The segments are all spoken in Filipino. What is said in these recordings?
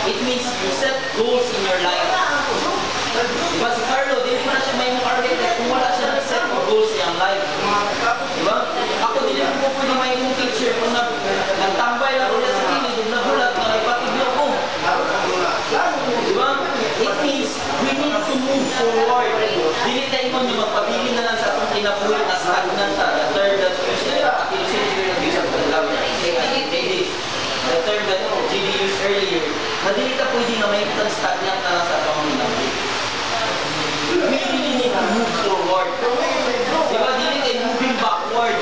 It means you set goals in your life. Diba si Carlo, hindi mo na siya may architect kung wala siya kinabuhi na stagnant ta, the term that the term that GD used earlier, madili ka pwede na may isang stagnant na sa pamilya. We really need to move forward. Diba, dili kayo moving backward,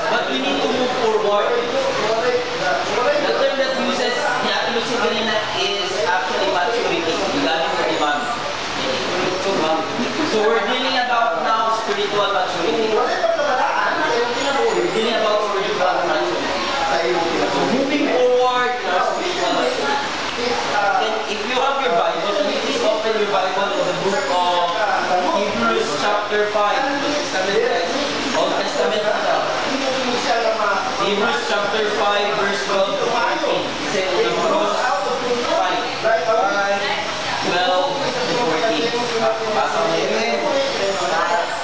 but we need to move forward. The term that uses ni Ate Lucy kanina is actually maturity. Galing sa Imam. So we're dealing about now spiritual maturity. We're dealing about spiritual maturity. So moving forward in our spiritual maturity. And if you have your Bible, can you please open your Bible in the book of Hebrews chapter 5. Old Testament. Hebrews chapter 5 verse 12 to 14. Say Hebrews 5. 12 to 14. Basa mo yun.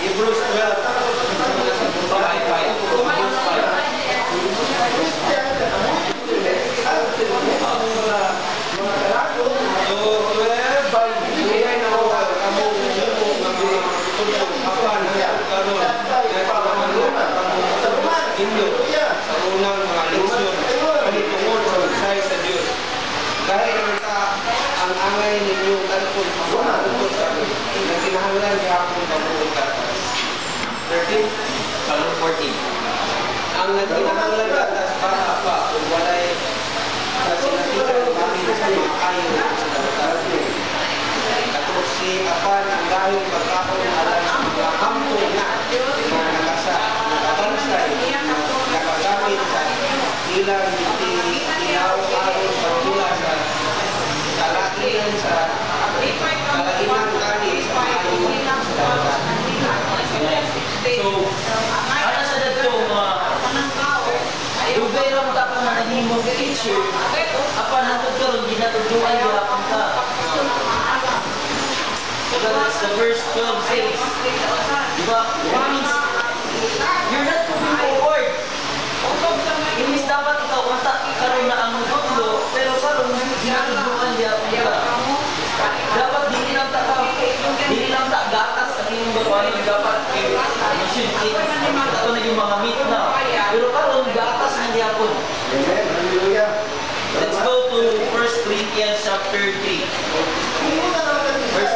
Hebrews 12. 5. Hebrews 5. Sa unang mga leksyon, panitungod sa mensahe sa Diyos. Dahil ang angay ninyo talpon pagkakatungkol sa nagkinahanglan niya akong pagbuong katas. 13. 14. Ang nagkinahanglan katas para pa kung walay kasinatikan namin sa maayo sa katas. Katulad si Apan ang dahil pagkakon alam sa mga hampo na nakasa, nakabansay, nakagamit sa ilang ilaw aron pagmula sa kalainan sa kalainan kani sa maayo sa katas. So, ano sa dato mga Dugay lang tapos na naging teacher, apa natod karon ginatuduan gihapon ka. Because the verse 12 says, diba, it means you're not moving forward. It means dapat ikaw unta karon na ang mundo, pero karon ginatuduan gihapon ka. Dapat dili lang ta gatas ang inyong babae, dapat you should eat ito na yung mga meat na. Pero karon gatas ng gihapon. Amen. Hallelujah. Let's go to 1 Corinthians chapter 3. 1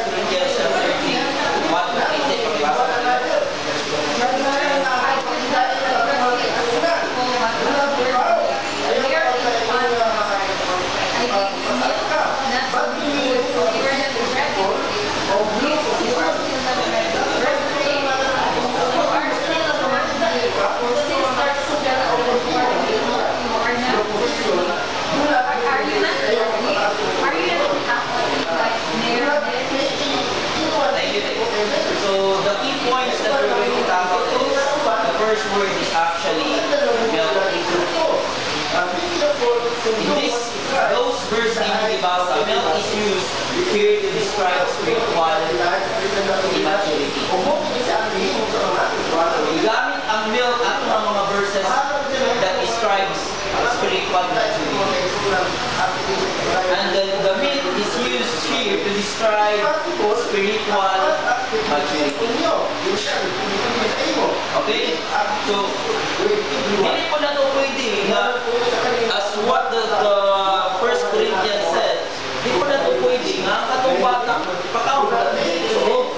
Corinthians chapter 3. 1 to 8. Pagbasa natin. So the key points that we're going to tackle is the first word is actually milk. In those verses in Ibasa, milk is used here to describe spiritual immaturity. Gamit ang milk at ang mga verses that describes spiritual maturity. And then the meat is used here to describe spiritual maturity. Okay? So, hindi po na ito pwede na as what the 1 Corinthians said, hindi po na ito pwede nga katong bata, pakaon na so,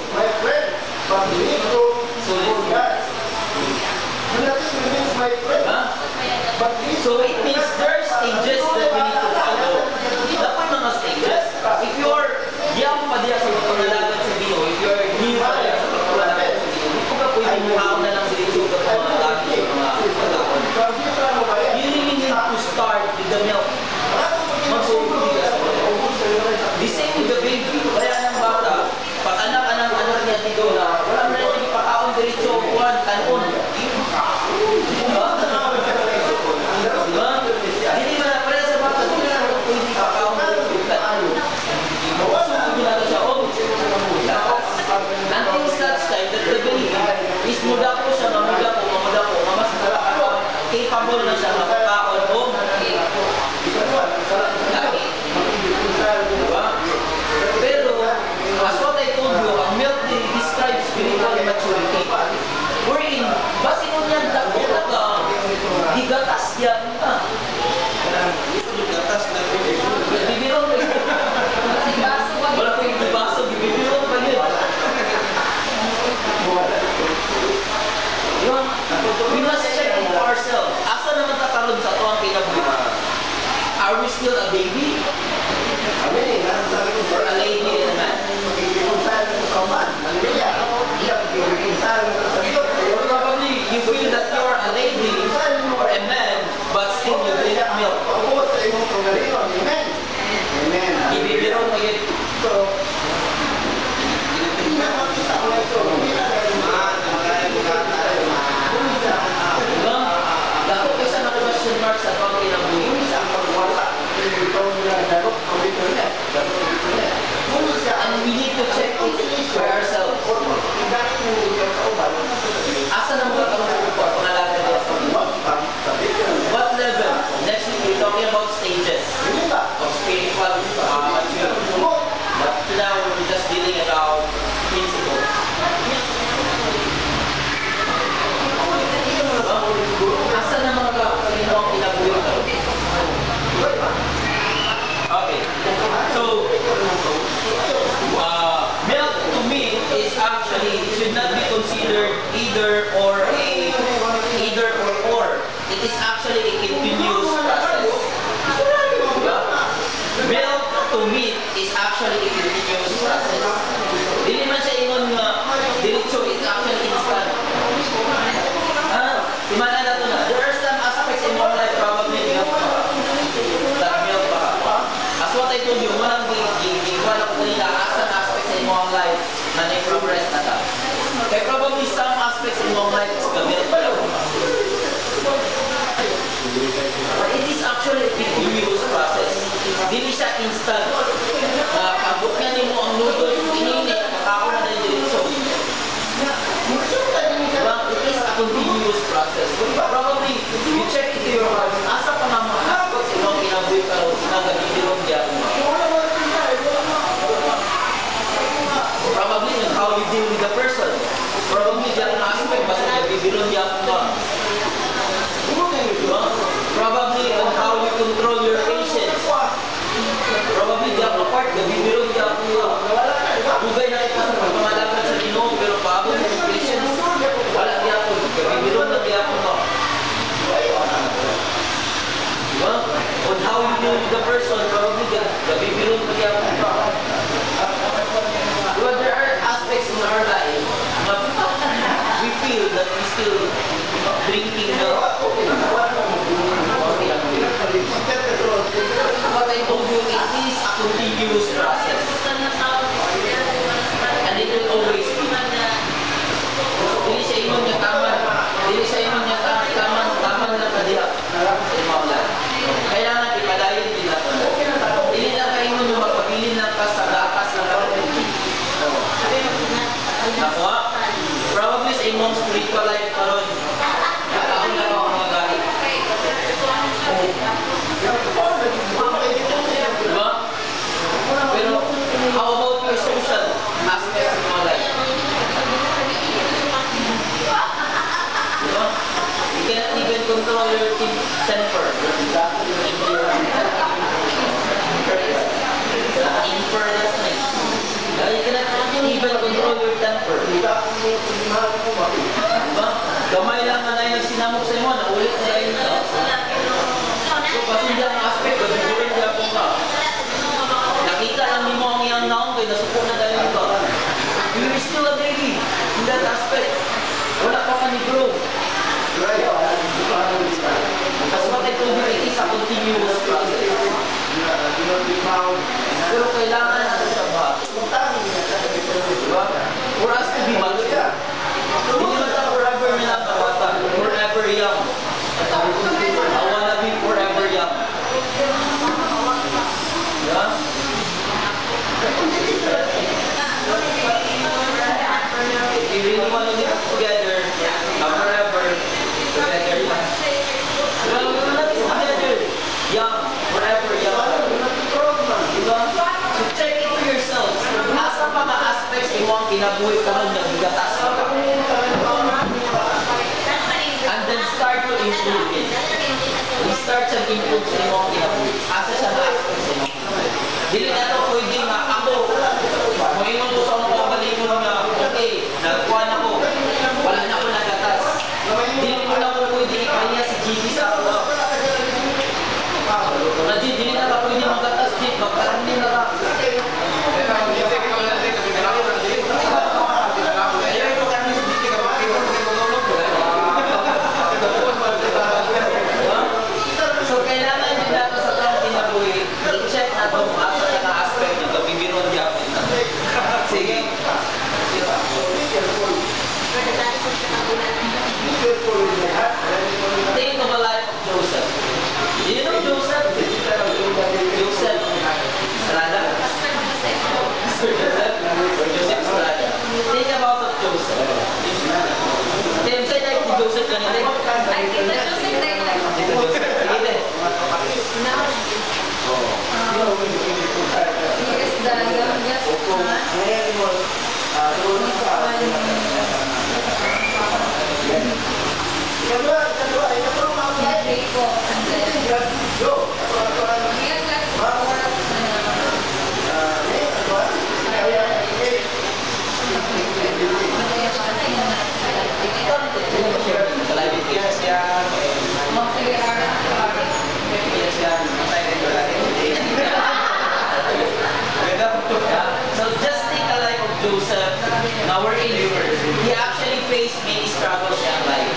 so it means there are stages that we need to follow. Dapat mga stages. If you are young pa diya sa pagpapalagad sa Dio, if you are new pa diya sa pagpapalagad sa Dio, hindi ko ba pwede muhaon na lang dito sa mga lagi sa mga pagkaon. You really need to start with the milk. Magsubuti ka sa milk. The same with the baby. Kaya ng bata, pag anak niya dito na, wala na rin ipakaon diretso, kuwan, kanon. Until such time that the baby is muda po siya, mamuda po, mas capable na siya makakaon o lagi. Diba? Pero, as what I told you, ang milk describes spiritual maturity. We're feel that you're a lady or a man, but still you drink milk. Ibibiro mo yun. Diba? Dako ko isa na question mark sa pang kinabuhi. And we need to check it for ourselves. Asa na mga kang pangalaga niya? What level? Next week we're talking about stages of spiritual maturity. But now we're just dealing about principles. Asa na mga kinabuhi ka? Okay. So, milk to me is actually should not be considered either or. It is actually a continuous process. Milk to meat is actually a continuous process. Dili man siya ingon nga diretso, it's actually instant. Imana na to na. There are some aspects in our life probably that milk pa. As what I told you, walang wala ko nila some aspects in our life na na-progress na ta. Kaya probably some aspects in our life is gamit pa lang. But it is actually a continuous process. Dili siya instant. Pagod nga nimo ang noodles, ininit, kakao na dahil so. It is a continuous process. Probably, you check into your heart, asa pa nga mga aspects inong kinabuhi ka rin na gagawin diya. Probably in how you deal with the person. Probably diyan ang aspect, basta gagawin diya mo. Probably on how you control your patience. Probably di ako part, gabibiro di ako bugay na ito sa pagpamalagan sa Ginoo, pero bago yung patience, wala di ako, gabibiro na di ako no. Diba? On how you deal with the person, probably gabibiro na di ako. Diba, there are aspects in our life na we feel that we still drinking milk. What I told you, it is a continuous process. And it will always be. Dili siya ingon niya taman. Dili siya ingon niya taman na kadiha. Kailangan ipadayon din natin. Dili na kayo ingon yung magpabilin na ka sa gatas na karoon. Nakuha? Probably sa imong spiritual life karoon. Nakaon na ako mga galit. Diba? Pero, how about your social aspects of your life? Diba? You cannot even control your temper. You cannot even control your temper. Diba? Gamay lang na yung sinamok sa imo, naulit na yun ito. So, kasi hindi ang aspect, gagawin niya po ka. Nakita lang ni mo ang iyang naong kayo, nasuko na dahil ito. You're still a baby in that aspect. Wala pa ka ni grow. As what I told you, it is a continuous process. Pero kailangan natin siya ba? For us to be mature. Hindi naman tayo forever minakawatan. Forever young. I wanna be forever young. Yeah? If you really want to live together, forever, together young. Well, we're not together young, forever young. Diba? So check it for yourselves. Asa pa mga aspects mo ang kinabuhi ka rin na bigatas ka. And then start to improve it. Start siya improve sa imo ang kinabuhi. Asa siya na aspects mo. Dili na ito pwede nga ako. Kung ingon ko sa mga pabaligon nga, okay, nagkuhan ako. Wala na ako nagatas. Dili mo na ako pwede ipanya si GB sa ako. Dili na ka pwede magatas, magkaroon din na ka. Think of a life of Joseph. Do you know Joseph? Joseph Estrada? Joseph Estrada. Think about of Joseph. Tim, say like si Joseph ganito. Ay, kita Joseph tayo. Sige. He is the youngest son. Enrico, and then he had like Yes, yan. Yes, yan. So just think a life of Joseph. Now we're in he actually faced many struggles in life.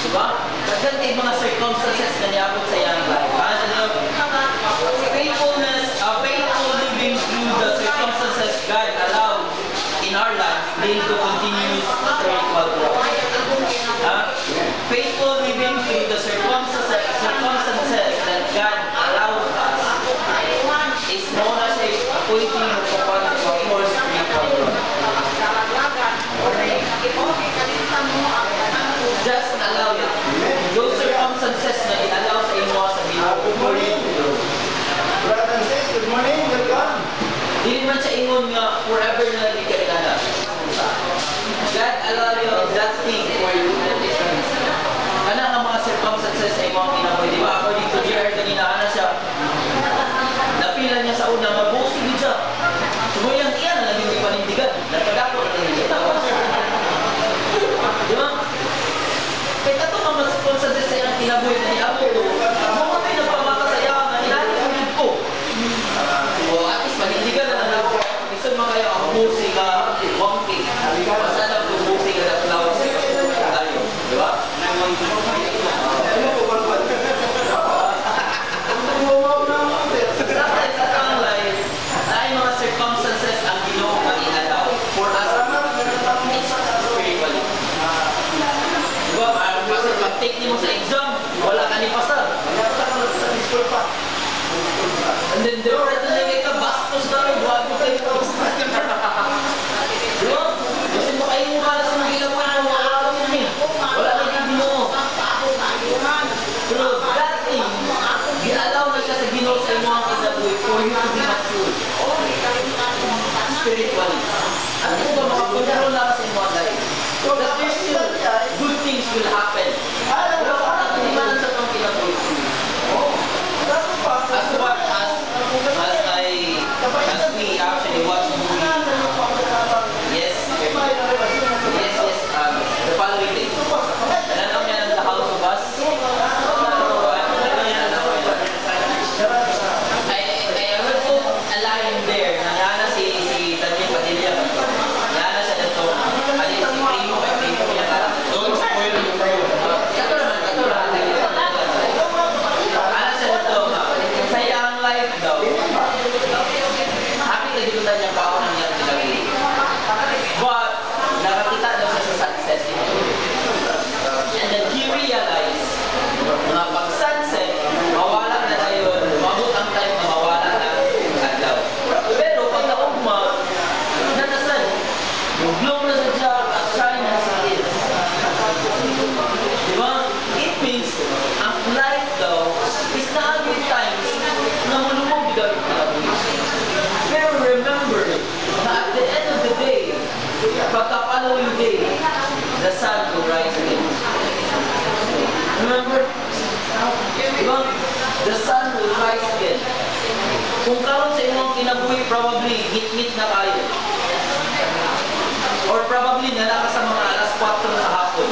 Diba? Kasi may mga circumstances na niabot sa iyang life. Faithful living through the circumstances God allowed in our lives lead to continuous spiritual growth. Faithful living through the circumstances that God allows us is known as a pointing for spiritual growth. Just allow it. Those circumstances na i-allow sa inyo sa Good morning. Brother and sis, good morning. Welcome. Hindi man siya ingon nga forever na hindi ka ilala. God allow you that thing for you. Ano ang mga circumstances sa imo ang kinaboy? Di ba? According to JR kanina, ano siya? Napila niya sa una, mabusi din siya. Sumuyang iyan na lang hindi panindigan. Nagpagako na lang siya. Di ba? Kahit ito mga circumstances sa iyang kinaboy na niabo ko, mga may nagpamakasaya na inalit ko. O at least panindigan na lang ako. Isang mga kayo ang busi ka, wangking. Masada ang busi ka na flower sa tayo. Di ba? Sometimes sa ang life, dahil mga circumstances ang Ginoo mag-inalaw for us spiritually. Diba? Kasi pag-take niyo sa exam, wala ka ni pasar. And then there are talaga ka bastos na rin, huwag mo kayo bastos. Diba? Kasi mo kayo mo para sa mga ilawan mo, wala ka yun eh. Wala ka yung Ginoo. Pero that thing, ginalaw na siya sa Ginoo sa imo ang kinabuhi for you to be mature. Spiritually. At least ba makapunaro na sa imo ang life. That there's still good things will happen. Pero kung nakatimanan sa itong kinabuhi. As we actually watch the movie, yes, the following day. Alam niya ng The House of Us? I heard po a line there na yana si Daniel Padilla. Yana siya dito. Alin si Primo kay Primo niya ka. Don't spoil the road. Kato naman. Ana siya dito. Sa iyang life daw. Happy na dito niya pa ako ng iyang pinagili. But, nakakita daw siya sa success niya. And then he realized na pag sunset, mawala na tayo, mabot ang time na mawala na ang adlaw. Pero pag naugma, nanasan, yung glow na sa siya, at shine na sa akin. Diba? It means, ang light daw is not good times na mulumog daw yung kinabuhi. Pero remember, na at the end of the day, pagka-follow yung day, the sun will rise again. Remember? Diba? The sun will rise again. Kung karon sa imong kinabuhi, probably hit-hit na kayo. Or probably nalaka sa mga alas 4 sa hapon.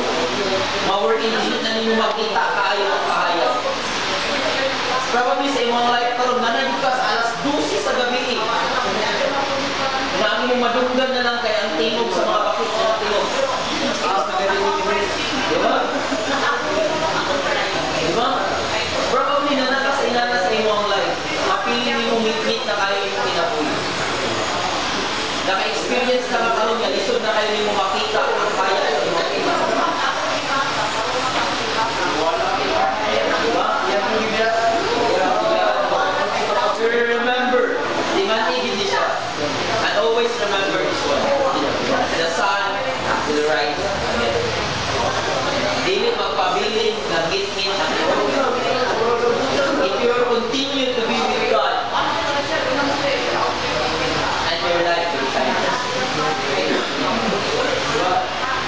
Ma-work-in, hindi na ninyo makita kayo ang kahayag. Probably sa imong life karon nanay ka sa alas 12 sa gabi. Nami mo madunggan na lang kay ang tingog sa mga bakit na tingog. Diba? Diba? Probably nanaka sa inana sa imong life. Mapili mo hit-hit na kayo yung kinabuhi. Naka-experience na karon nga lisod na kayo nimo makita ang kaya sa imong nag-hit-hit na if you continue to be with God, and your life will shine.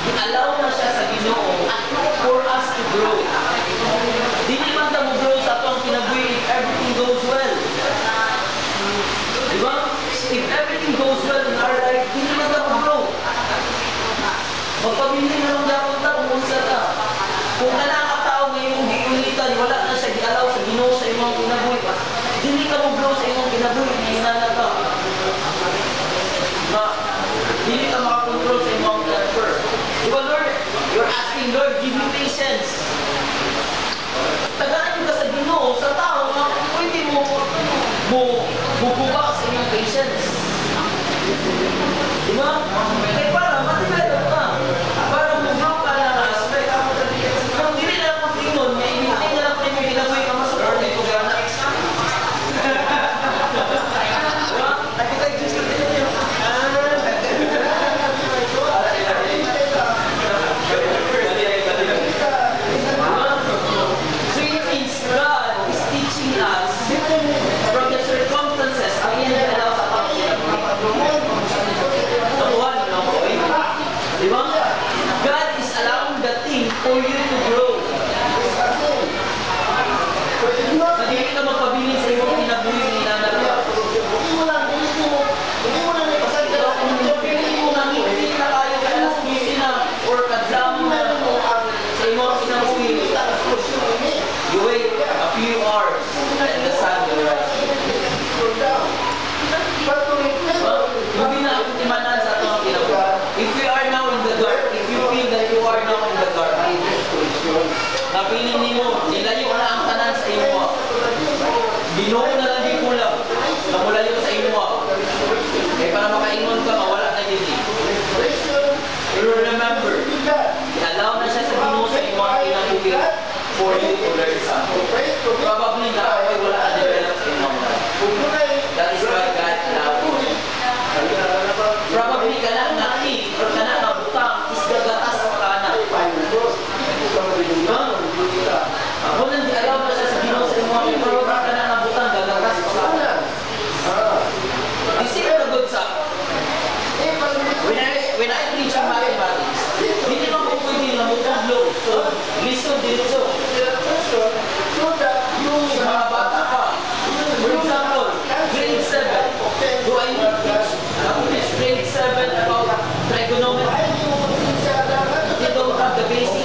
Allow na siya sa Ginoo for us to grow. Dili man ta mo grow sa atong kinabuhi if everything goes well. Diba? If everything goes well in our life, dili man ta mo grow. Magpabili na lang dapat ta kung unsa ta. Kung tao ngayong giulitan, wala na siya gialaw sa Ginoo sa imong kinabuhi. Dili ka mo grow sa imong kinabuhi, hinana ka. Dili ka makakontrol sa imong temper. Diba Lord, you're asking Lord, give me patience. Tagaan ka sa Ginoo, sa tao, na pwede mo bubuka sa inyong patience. Diba? Kaya para matigayon ka. Para bubuka ka na aspect. Kung hindi na lang tingnon, may hindi na lang tingnon, ginabuhay ka masukot. Diba? Nakita yung Diyos na tingnon yun. From the circumstances, ang inialaw sa diba? God is allowing the thing for you to grow. Hindi ka magpabilin sa iyong kinabuhi nila na hindi mo lang ipasal ka lang hindi mo lang hindi na kayo ka alas na or kadlam na sa iyong kinabuhi. You wait a few hours and the sun will rise. Hindi na ako timanan sa itong kinabuhi. If you are now in the dark, if you feel that you are now in the dark, napiling mo, nilayo na ang tanan sa iyo. Ginoo na lang di kulang, namulayo sa iyo. Kaya para makaingon ka, mawala na din. You remember, allow na siya sa Ginoo sa iyo ang kinabuhi for you to learn something. Probably na ay wala na-develop sa iyo. That is why God allowed you. Probably ka na nakit or ka na nabutang is gagatas ka na. Ako nang di-allow na siya sa Ginoo sa iyo, pero ka na nabutang gagatas ka na. This is a good song. When I preach in mathematics, hindi naman ko pwede namutang low. So, listen dito. Mga bata pa. For example, grade 7. Do I need to teach grade 7 about trigonometry? They don't have the basic